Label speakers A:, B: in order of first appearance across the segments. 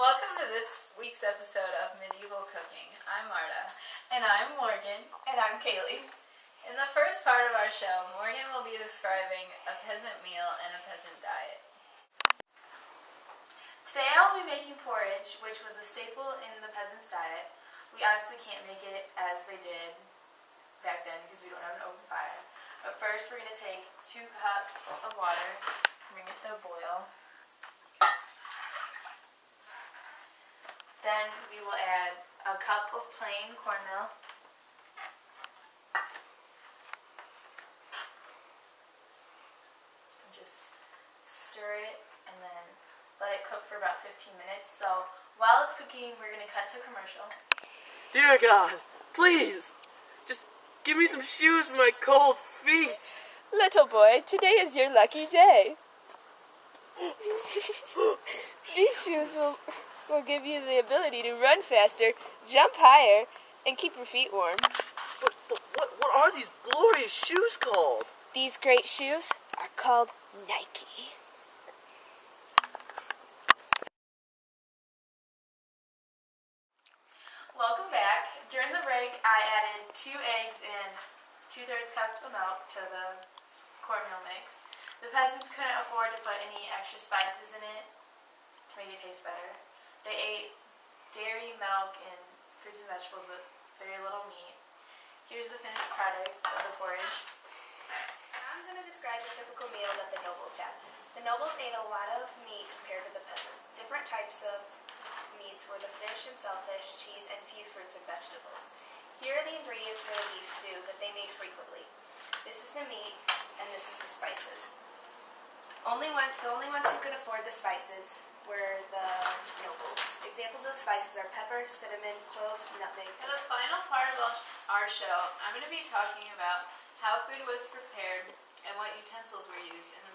A: Welcome to this week's episode of Medieval Cooking. I'm Marte.
B: And I'm Morgan.
C: And I'm Kaylee.
A: In the first part of our show, Morgan will be describing a peasant meal and a peasant diet.
B: Today I'll be making porridge, which was a staple in the peasants' diet. We obviously can't make it as they did back then because we don't have an open fire. But first we're going to take 2 cups of water, bring it to a boil. Then we will add a cup of plain cornmeal. And just stir it and then let it cook for about 15 minutes. So while it's cooking, we're going to cut to a commercial.
D: Dear God, please, just give me some shoes for my cold feet.
C: Little boy, today is your lucky day. These shoes will give you the ability to run faster, jump higher, and keep your feet warm.
D: But what are these glorious shoes called?
C: These great shoes are called Nike.
B: Welcome back. During the break, I added 2 eggs and 2/3 cups of milk to the cornmeal mix. The peasants couldn't afford to put any extra spices in it to make it taste better. They ate dairy, milk, and fruits and vegetables with very little meat. Here's the finished product of the porridge.
E: I'm going to describe the typical meal that the nobles had. The nobles ate a lot of meat compared to the peasants. Different types of meats were the fish and shellfish, cheese, and few fruits and vegetables. Here are the ingredients for the beef stew that they made frequently. This is the meat, and this is the spices. The only ones who could afford the spices were the nobles. Examples of spices are pepper, cinnamon, cloves, nutmeg.
A: For the final part of our show, I'm going to be talking about how food was prepared and what utensils were used in the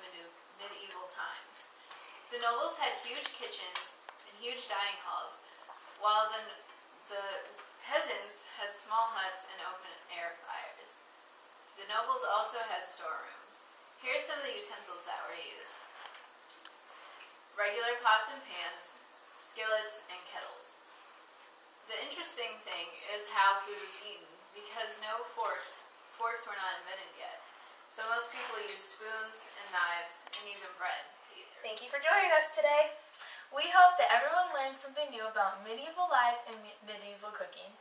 A: medieval times. The nobles had huge kitchens and huge dining halls, while the peasants had small huts and open-air fires. The nobles also had storerooms. Here are some of the utensils that were used. Regular pots and pans, skillets, and kettles. The interesting thing is how food was eaten, because no forks were not invented yet. So most people used spoons and knives and even bread to eat their food.
E: Thank you for joining us today.
B: We hope that everyone learned something new about medieval life and medieval cooking.